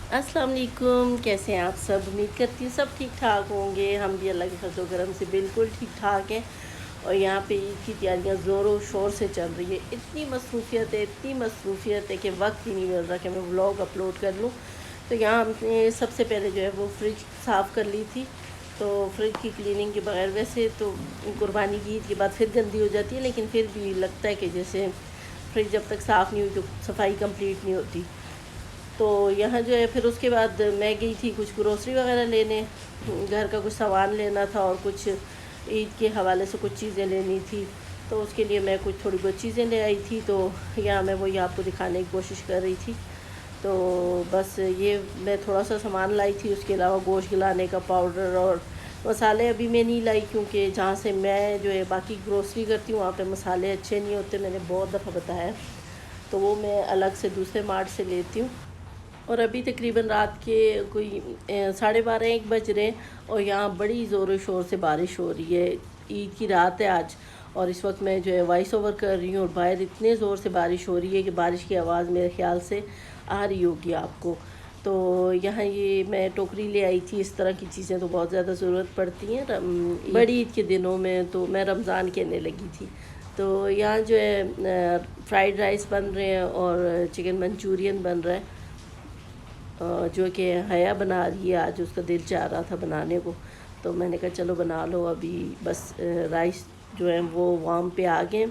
अस्सलाम वालेकुम, कैसे हैं आप सब। उम्मीद करती हूँ सब ठीक ठाक होंगे। हम भी अल्लाह के फजल करम से बिल्कुल ठीक ठाक हैं। और यहाँ पे ईद की तैयारियाँ ज़ोरों शोर से चल रही है। इतनी मसरूफ़ियत है कि वक्त ही नहीं मिल रहा कि मैं व्लॉग अपलोड कर लूँ। तो यहाँ हमने सबसे पहले जो है वो फ्रिज साफ़ कर ली थी। तो फ्रिज की क्लीनिंग के बगैर वैसे तो कुर्बानी की ईद के बाद फिर गंदी हो जाती है, लेकिन फिर भी लगता है कि जैसे फ्रिज जब तक साफ़ नहीं हुई तो सफाई कंप्लीट नहीं होती। तो यहाँ जो है फिर उसके बाद मैं गई थी कुछ ग्रोसरी वगैरह लेने, घर का कुछ सामान लेना था और कुछ ईद के हवाले से कुछ चीज़ें लेनी थी। तो उसके लिए मैं कुछ थोड़ी बहुत चीज़ें ले आई थी। तो यहाँ मैं वही आपको दिखाने की कोशिश कर रही थी। तो बस ये मैं थोड़ा सा सामान लाई थी, उसके अलावा गोश्त गलाने का पाउडर और मसाले अभी मैं नहीं लाई, क्योंकि जहाँ से मैं जो है बाकी ग्रोसरी करती हूँ वहाँ पे मसाले अच्छे नहीं होते, मैंने बहुत दफ़ा बताया। तो वो मैं अलग से दूसरे मार्ट से लेती हूँ। और अभी तकरीबन रात के कोई 12:30-1 बज रहे हैं और यहाँ बड़ी ज़ोर शोर से बारिश हो रही है। ईद की रात है आज और इस वक्त मैं जो है वॉइस ओवर कर रही हूँ और बाहर इतने ज़ोर से बारिश हो रही है कि बारिश की आवाज़ मेरे ख़्याल से आ रही होगी आपको। तो यहाँ ये मैं टोकरी ले आई थी। इस तरह की चीज़ें तो बहुत ज़्यादा ज़रूरत पड़ती हैं बड़ी ईद के दिनों में। तो मैं रमज़ान कहने लगी थी। तो यहाँ जो है फ्राइड राइस बन रहे हैं और चिकन मंचूरियन बन रहा है, जो कि हया बना रही है। आज उसका दिल चाह रहा था बनाने को, तो मैंने कहा चलो बना लो। अभी बस राइस जो है वो वार्म पे आ गए।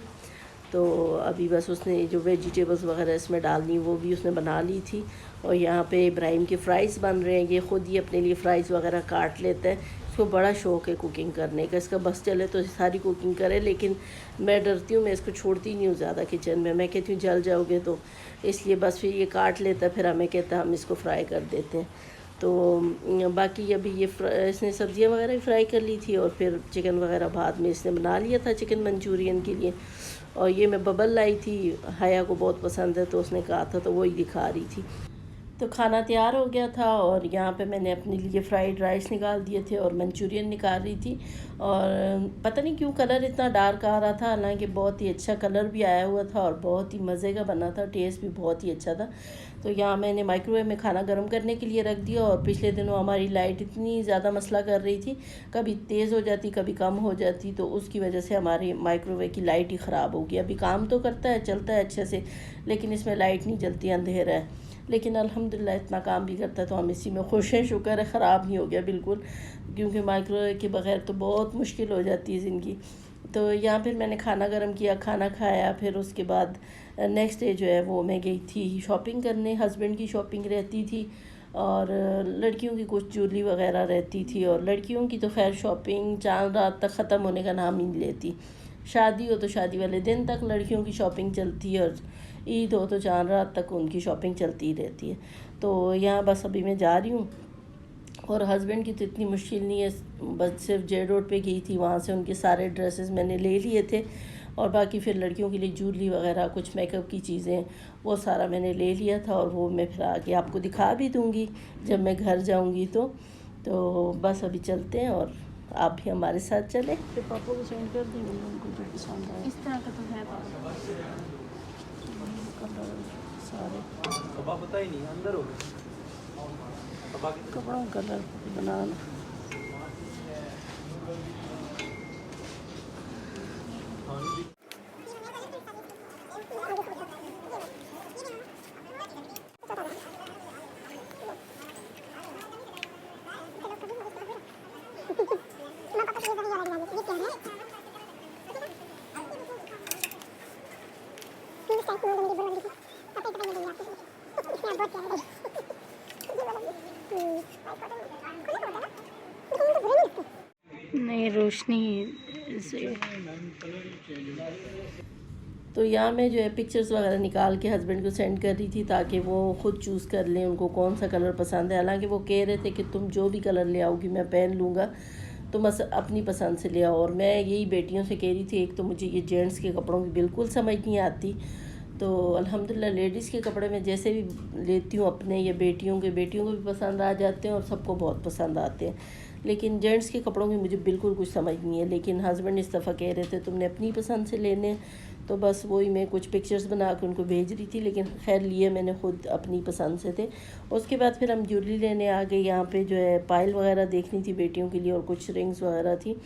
तो अभी बस उसने जो वेजिटेबल्स वगैरह इसमें डालनी वो भी उसने बना ली थी। और यहाँ पे इब्राहिम के फ़्राइज़ बन रहे हैं। ये ख़ुद ही अपने लिए फ़्राइज़ वगैरह काट लेता है। इसको बड़ा शौक़ है कुकिंग करने का। इसका बस चले तो सारी कुकिंग करे, लेकिन मैं डरती हूँ, मैं इसको छोड़ती नहीं हूँ ज़्यादा किचन में। मैं कहती हूँ जल जाओगे, तो इसलिए बस फिर ये काट लेता है, फिर हमें कहता है हम इसको फ्राई कर देते हैं। तो बाकी अभी ये इसने सब्ज़ियाँ वगैरह भी फ्राई कर ली थी और फिर चिकन वगैरह बाद में इसने बना लिया था चिकन मंचूरियन के लिए। और ये मैं बबल लाई थी, हया को बहुत पसंद है तो उसने कहा था, तो वही दिखा रही थी। तो खाना तैयार हो गया था और यहाँ पे मैंने अपने लिए फ़्राइड राइस निकाल दिए थे और मंचूरियन निकाल रही थी। और पता नहीं क्यों कलर इतना डार्क आ रहा था, हालांकि बहुत ही अच्छा कलर भी आया हुआ था और बहुत ही मज़े का बना था, टेस्ट भी बहुत ही अच्छा था। तो यहाँ मैंने माइक्रोवेव में खाना गर्म करने के लिए रख दिया। और पिछले दिनों हमारी लाइट इतनी ज़्यादा मसला कर रही थी, कभी तेज़ हो जाती कभी कम हो जाती, तो उसकी वजह से हमारी माइक्रोवेव की लाइट ही ख़राब हो गई। अभी काम तो करता है, चलता है अच्छे से, लेकिन इसमें लाइट नहीं जलती, अंधेरा है। लेकिन अल्हम्दुलिल्लाह इतना काम भी करता है तो हम इसी में खुश हैं। शुक्र है ख़राब नहीं हो गया बिल्कुल, क्योंकि माइक्रोवेव के बग़ैर तो बहुत मुश्किल हो जाती है ज़िंदगी। तो यहाँ फिर मैंने खाना गर्म किया, खाना खाया। फिर उसके बाद नेक्स्ट डे जो है वो मैं गई थी शॉपिंग करने। हस्बैंड की शॉपिंग रहती थी और लड़कियों की कुछ ज्वेलरी वगैरह रहती थी। और लड़कियों की तो खैर शॉपिंग चांद रात तक ख़त्म होने का नाम ही नहीं लेती। शादी हो तो शादी वाले दिन तक लड़कियों की शॉपिंग चलती है, और ईद हो तो चांद रात तक उनकी शॉपिंग चलती ही रहती है। तो यहाँ बस अभी मैं जा रही हूँ। और हस्बैंड की तो इतनी मुश्किल नहीं है, बस सिर्फ जे रोड पे गई थी, वहाँ से उनके सारे ड्रेसेस मैंने ले लिए थे। और बाकी फिर लड़कियों के लिए ज्वेलरी वगैरह कुछ मेकअप की चीज़ें वो सारा मैंने ले लिया था। और वो मैं फिर आगे आपको दिखा भी दूँगी जब मैं घर जाऊँगी। तो बस अभी चलते हैं और आप भी हमारे साथ चलें। फिर पापा को सेंड कर देंगे उनको जो पसंद आए। इस तरह का तो है कलर सारे पता ही नहीं अंदर हो गए कपड़ों कलर बनाना। नहीं, रोशनी से। तो यहाँ मैं जो है पिक्चर्स वगैरह निकाल के हस्बैंड को सेंड कर रही थी, ताकि वो ख़ुद चूज़ कर लें उनको कौन सा कलर पसंद है। हालांकि वो कह रहे थे कि तुम जो भी कलर ले आओगी मैं पहन लूँगा, तो बस अपनी पसंद से ले आओ। और मैं यही बेटियों से कह रही थी, एक तो मुझे ये जेंट्स के कपड़ों की बिल्कुल समझ नहीं आती। तो अल्हम्दुलिल्लाह लेडीज़ के कपड़े में जैसे भी लेती हूँ अपने, या बेटियों को भी पसंद आ जाते हैं और सबको बहुत पसंद आते हैं। लेकिन जेंट्स के कपड़ों की मुझे बिल्कुल कुछ समझ नहीं है। लेकिन हस्बैंड इस दफ़ा कह रहे थे तुमने अपनी पसंद से लेने, तो बस वही मैं कुछ पिक्चर्स बना के उनको भेज रही थी, लेकिन खैर लिए मैंने खुद अपनी पसंद से थे। उसके बाद फिर हम ज्वेलरी लेने आ गए। यहाँ पे जो है पायल वगैरह देखनी थी बेटियों के लिए और कुछ रिंग्स वगैरह थी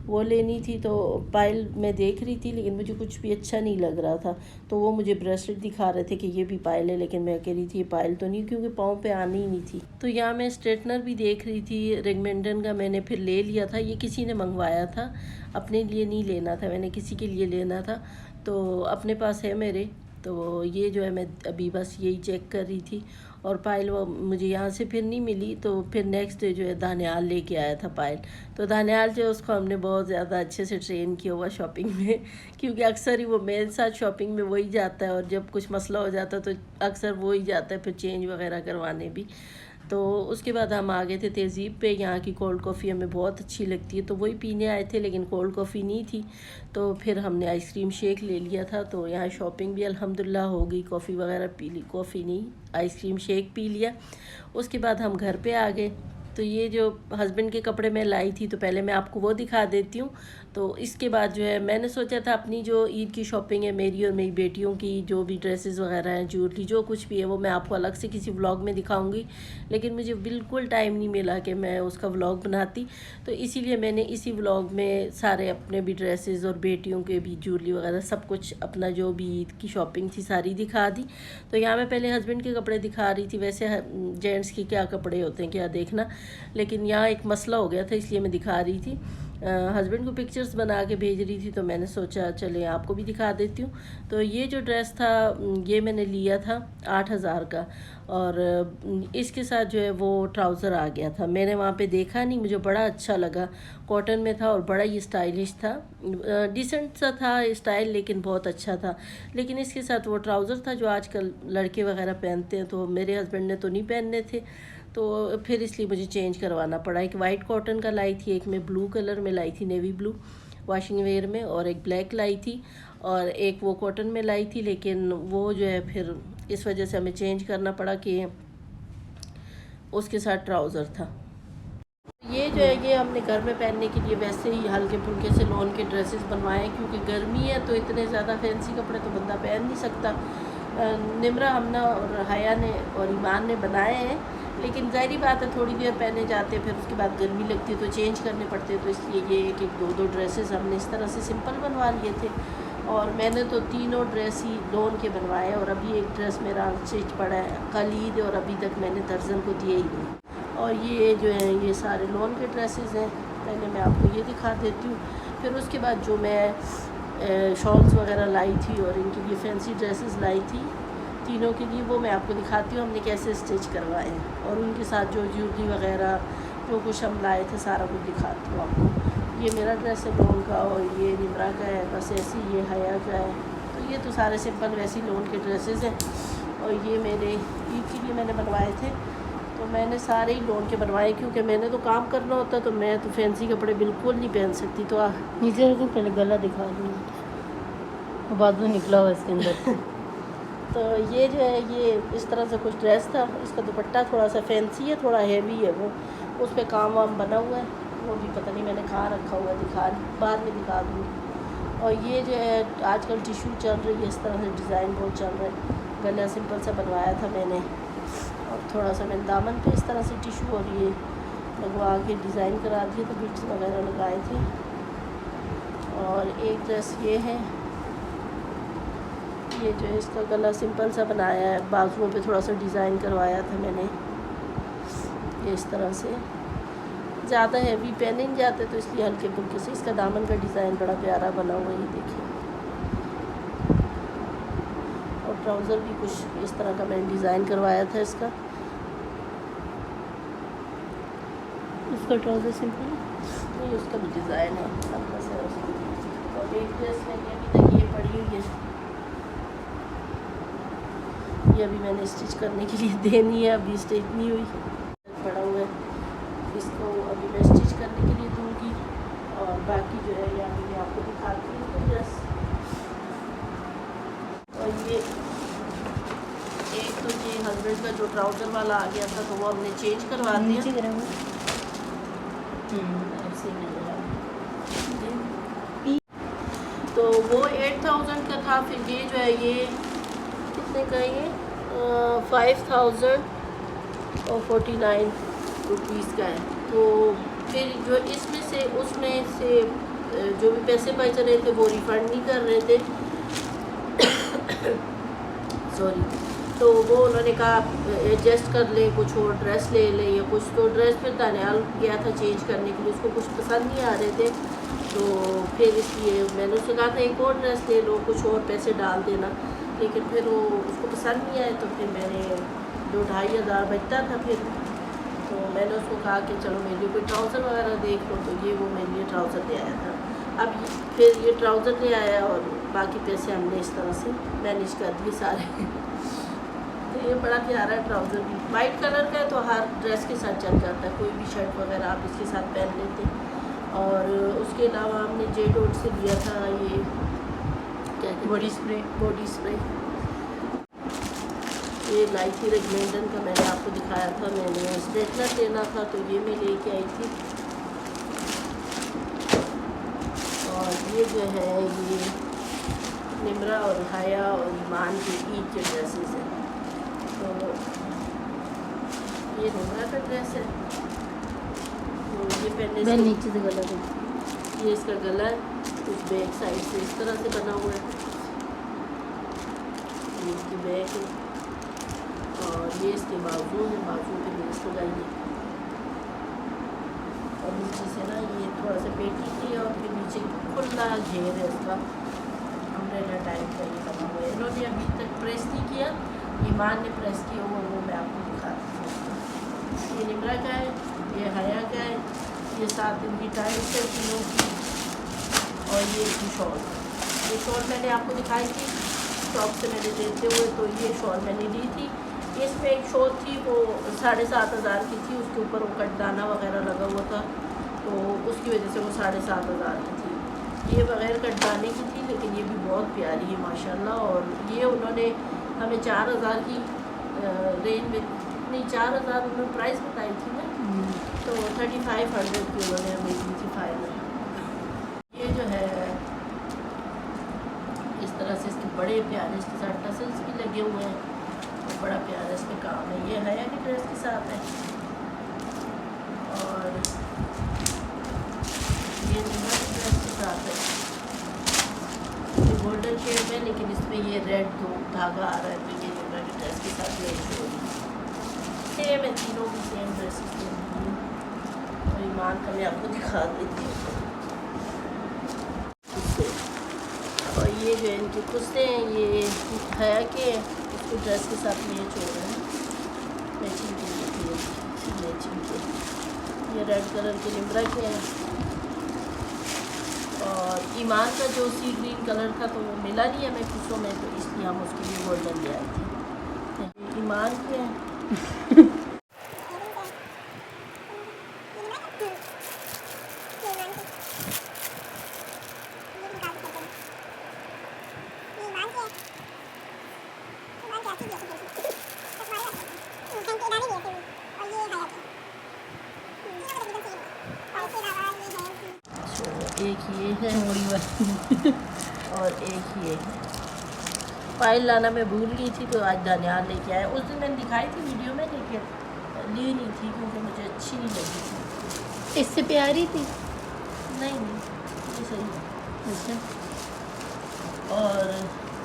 वो लेनी थी। तो पायल मैं देख रही थी लेकिन मुझे कुछ भी अच्छा नहीं लग रहा था, तो वो मुझे ब्रेसलेट दिखा रहे थे कि ये भी पायल है, लेकिन मैं कह रही थी ये पायल तो नहीं, क्योंकि पाँव पे आनी ही नहीं थी। तो यहाँ मैं स्ट्रेटनर भी देख रही थी, रिंगमेंटन का मैंने फिर ले लिया था। ये किसी ने मंगवाया था, अपने लिए नहीं लेना था, मैंने किसी के लिए लेना था, तो अपने पास है मेरे। तो ये जो है मैं अभी बस यही चेक कर रही थी। और पायल वो मुझे यहाँ से फिर नहीं मिली, तो फिर नेक्स्ट डे जो है दानियाल लेके आया था पायल। तो दानियाल जो है उसको हमने बहुत ज़्यादा अच्छे से ट्रेन किया हुआ शॉपिंग में, क्योंकि अक्सर ही वो मेरे साथ शॉपिंग में वही जाता है, और जब कुछ मसला हो जाता है तो अक्सर वो ही जाता है फिर चेंज वगैरह करवाने भी। तो उसके बाद हम आ गए थे तहज़ीब पे। यहाँ की कोल्ड कॉफ़ी हमें बहुत अच्छी लगती है, तो वही पीने आए थे, लेकिन कोल्ड कॉफ़ी नहीं थी, तो फिर हमने आइसक्रीम शेक ले लिया था। तो यहाँ शॉपिंग भी अल्हम्दुलिल्लाह हो गई, कॉफ़ी वगैरह पी ली, कॉफ़ी नहीं आइसक्रीम शेक पी लिया। उसके बाद हम घर पे आ गए। तो ये जो हस्बैंड के कपड़े मैं लाई थी, तो पहले मैं आपको वो दिखा देती हूँ। तो इसके बाद जो है मैंने सोचा था अपनी जो ईद की शॉपिंग है मेरी और मेरी बेटियों की, जो भी ड्रेसेस वगैरह हैं, ज्वेलरी, जो कुछ भी है वो मैं आपको अलग से किसी व्लॉग में दिखाऊंगी, लेकिन मुझे बिल्कुल टाइम नहीं मिला कि मैं उसका व्लॉग बनाती। तो इसीलिए मैंने इसी व्लॉग में सारे अपने भी ड्रेसेस और बेटियों के भी ज्वेलरी वगैरह सब कुछ अपना जो भी ईद की शॉपिंग थी सारी दिखा दी। तो यहाँ मैं पहले हस्बैंड के कपड़े दिखा रही थी, वैसे जेंट्स के क्या कपड़े होते हैं क्या देखना, लेकिन यहाँ एक मसला हो गया था इसलिए मैं दिखा रही थी। हस्बैंड को पिक्चर्स बना के भेज रही थी, तो मैंने सोचा चले आपको भी दिखा देती हूँ। तो ये जो ड्रेस था ये मैंने लिया था 8,000 का, और इसके साथ जो है वो ट्राउज़र आ गया था। मैंने वहाँ पे देखा नहीं, मुझे बड़ा अच्छा लगा, कॉटन में था और बड़ा ही स्टाइलिश था, डिसेंट सा था स्टाइल, लेकिन बहुत अच्छा था। लेकिन इसके साथ वो ट्राउज़र था जो आजकल लड़के वगैरह पहनते हैं, तो मेरे हस्बैंड ने तो नहीं पहनने थे, तो फिर इसलिए मुझे चेंज करवाना पड़ा। एक वाइट कॉटन का लाई थी, एक मैं ब्लू कलर में लाई थी, नेवी ब्लू वॉशिंग वेयर में, और एक ब्लैक लाई थी, और एक वो कॉटन में लाई थी, लेकिन वो जो है फिर इस वजह से हमें चेंज करना पड़ा कि उसके साथ ट्राउज़र था। ये जो है ये हमने घर में पहनने के लिए वैसे ही हल्के फुल्के से लॉन के ड्रेसेस बनवाए हैं, क्योंकि गर्मी है तो इतने ज़्यादा फैंसी कपड़े तो बंदा पहन नहीं सकता। निमरा, हमना और हया ने और ईमान ने बनाए हैं, लेकिन ज़ाहिरी बात है थोड़ी देर पहने जाते हैं, फिर उसके बाद गर्मी लगती है तो चेंज करने पड़ते हैं। तो इसलिए ये एक एक दो दो ड्रेसेस हमने इस तरह से सिंपल बनवा लिए थे, और मैंने तो तीनों ड्रेस ही लोन के बनवाए, और अभी एक ड्रेस मेरा स्टिच पड़ा है, कल ईद और अभी तक मैंने दर्जन को दिए ही नहीं। और ये जो है ये सारे लोन के ड्रेसेस हैं, पहले मैं आपको ये दिखा देती हूँ। फिर उसके बाद जो मैं शॉल्स वगैरह लाई थी और इनके लिए फैंसी ड्रेसेस लाई थी तीनों के लिए, वो मैं आपको दिखाती हूँ हमने कैसे स्टिच करवाए हैं, और उनके साथ जो ज्वेलरी वगैरह जो कुछ हम लाए थे सारा कुछ दिखाती हूँ आपको। ये मेरा ड्रेस है लोन का, और ये निमरा का है, बस ऐसे ही ये हया का है। तो ये तो सारे सिंपल वैसे ही लोन के ड्रेसेस हैं, और ये मेरे ईद के लिए मैंने बनवाए थे, तो मैंने सारे ही लोन के बनवाए, क्योंकि मैंने तो काम करना होता, तो मैं तो फैंसी कपड़े बिल्कुल नहीं पहन सकती। तो नीचे रखो, पहले गला दिखा दूँ, बाजू निकला हुआ इसके अंदर। तो ये जो है ये इस तरह से कुछ ड्रेस था। इसका दुपट्टा थोड़ा सा फैंसी है, थोड़ा हैवी है, वो उस पर काम वाम बना हुआ है, वो भी पता नहीं मैंने कहाँ रखा हुआ है, बाद में दिखा दूँगी। और ये जो है आजकल टिशू चल रही है, इस तरह से डिज़ाइन बहुत चल रहा है। गला सिंपल सा बनवाया था मैंने, और थोड़ा सा मैंने दामन पे इस तरह से टिशू और ये लगवा के डिज़ाइन करा दिए थे, बिट्स वगैरह लगाए थे। और एक ड्रेस ये है, ये जो है इसका गला सिंपल सा बनाया है, बाजुओं पे थोड़ा सा डिज़ाइन करवाया था मैंने, ये इस तरह से। ज़्यादा हैवी पहने नहीं जाते तो इसलिए हल्के फुल्के से। इसका दामन का डिज़ाइन बड़ा प्यारा बना हुआ है, ये देखिए। और ट्राउज़र भी कुछ इस तरह का मैंने डिज़ाइन करवाया था इसका। उसका ट्राउज़र सिंपल नहीं, उसका भी डिज़ाइन है हल्का सा उसका। और एक ड्रेस मैंने अभी तक ये पड़ी हुई है, ये अभी मैंने स्टिच करने के लिए देनी है, अभी स्टिच नहीं हुई, पड़ा हुआ है, इसको अभी मैं स्टिच करने के लिए दूँगी। और बाकी जो है यहाँ मैं आपको दिखाती हूँ तो ड्रेस। और ये एक तो ये हस्बैंड का जो ट्राउज़र वाला आ गया था, तो वो हमने चेंज करवा दिया। नीचे गिरा हुआ। ऐसे नजर आ रहा है। तो वो 8 8000 का था। फिर ये जो है ये कितने का है ये 5049 रुपीज़ का है। तो फिर जो इसमें से उसमें से जो भी पैसे बच रहे थे वो रिफ़ंड नहीं कर रहे थे सॉरी। तो वो उन्होंने कहा एडजस्ट कर ले, कुछ और ड्रेस ले ले या कुछ। तो ड्रेस फिर दानियाल गया था चेंज करने के लिए, उसको कुछ पसंद नहीं आ रहे थे। तो फिर इसलिए मैंने उससे कहा था एक और ड्रेस ले लो, कुछ और पैसे डाल देना। लेकिन फिर वो उसको पसंद नहीं आए। तो फिर मैंने जो 2500 बचता था फिर, तो मैंने उसको कहा कि चलो मेरे लिए कोई ट्राउज़र वगैरह देख लो। तो ये वो मेरे लिए ट्राउज़र ले आया था। अब फिर ये ट्राउज़र ले आया और बाकी पैसे हमने इस तरह से मैनेज कर दिए सारे तो ये बड़ा प्यारा ट्राउज़र भी वाइट कलर का है, तो हर ड्रेस के साथ चल जाता है। कोई भी शर्ट वगैरह आप इसके साथ पहन लेते। और उसके अलावा हमने जे डॉट से लिया था ये क्या बॉडी स्प्रे। Body spray. ये लाई थी रेगमेंटन का, मैंने आपको दिखाया था। मैंने स्ट्रेटनर लेना था तो ये मैं लेके आई थी। और ये जो है ये निमरा और हया और ईमान की ईद के ड्रेसेस हैं। तो ये निमरा का ड्रेस है, तो ये पहनने से नीचे से गला दे। ये इसका गला है, कुछ बैक साइड से इस तरह से बना हुआ है। ये इसकी बैक है और ये इसके बाजू है, बाजू पे लेस लगाई है। और नीचे से ना ये थोड़ा सा पेटी थी और फिर नीचे खुला घेर है इसका, अम्ब्रेला टाइप का ये बना हुआ है। इन्होंने अभी तक प्रेस नहीं किया, ईमान ने प्रेस किया वो मैं आपको दिखाती हूँ। ये निमरा का है, ये हया का है, ये साथ इनकी टाइट है तीनों की। और ये इसकी शॉल, ये शॉल मैंने आपको दिखाई थी शॉप से मैंने देते हुए। तो ये शॉल मैंने ली थी। इसमें एक शॉल थी वो 7500 की थी, उसके ऊपर वो कटदाना वगैरह लगा हुआ था, तो उसकी वजह से वो 7500 की थी। ये बग़ैर कटदाने की थी, लेकिन ये भी बहुत प्यारी है माशाल्लाह। और ये उन्होंने हमें 4000 की रेंज में, नहीं 4000 उन्होंने प्राइस बताई थी ना, तो 3500 की उन्होंने हमें दी थी फाइनल। ये जो है इस तरह से इसके बड़े प्यारे, इसके साथ टसल्स भी लगे हुए हैं, तो बड़ा प्यारा इसमें काम है। ये हया की ड्रेस के साथ है। और ये निमरा की ड्रेस के साथ है। ये गोल्डन शेड में, लेकिन इसमें ये रेड दो धागा आ रहा है। तो ये निमरा की ड्रेस के साथ मैच हो रही है। सेम है, तीनों की सेम ड्रेसेस ले ली। और ईमान का मैं आपको दिखा देती हूँ। और ये जो इनके कुर्ते हैं ये हया के, उसको ड्रेस के साथ मैच हो रहे हैं, मैचिंग के लिए मैचिंग के। ये रेड कलर के निमरा के हैं। और ईमान का जो सी ग्रीन कलर था तो वो मिला नहीं हमें कुर्तों में, तो इसलिए हम उसके लिए गोल्डन ले आए थे। ईमान के हैं। एक ये है और एक ये है। फाइल लाना मैं भूल गई थी, तो आज दानियाल लेके आया। उस दिन मैंने दिखाई थी वीडियो में, लेकिन ली नहीं थी क्योंकि मुझे अच्छी नहीं लगी थी। इससे प्यारी थी। नहीं ये सही है। अच्छा। और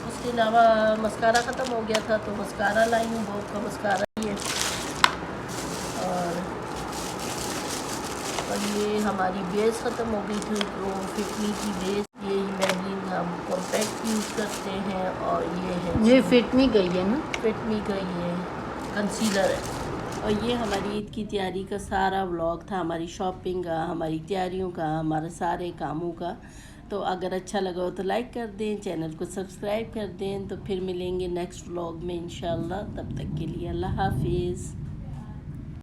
उसके अलावा मस्कारा ख़त्म हो गया था, तो मस्कारा लाई हूँ, बहुत का मस्कारा ही है। और ये हमारी बेस ख़त्म हो गई थी, तो फिटमी की बेस, ये मेबलिन हम कॉम्पैक्ट यूज़ करते हैं। और ये है ये फिटमी गई है ना, फिटमी का ये कंसीलर है। और ये हमारी ईद की तैयारी का सारा व्लॉग था, हमारी शॉपिंग का, हमारी तैयारियों का, हमारे सारे कामों का। तो अगर अच्छा लगा हो तो लाइक कर दें, चैनल को सब्सक्राइब कर दें। तो फिर मिलेंगे नेक्स्ट व्लॉग में इंशाल्लाह। तब तक के लिए अल्लाह हाफिज़।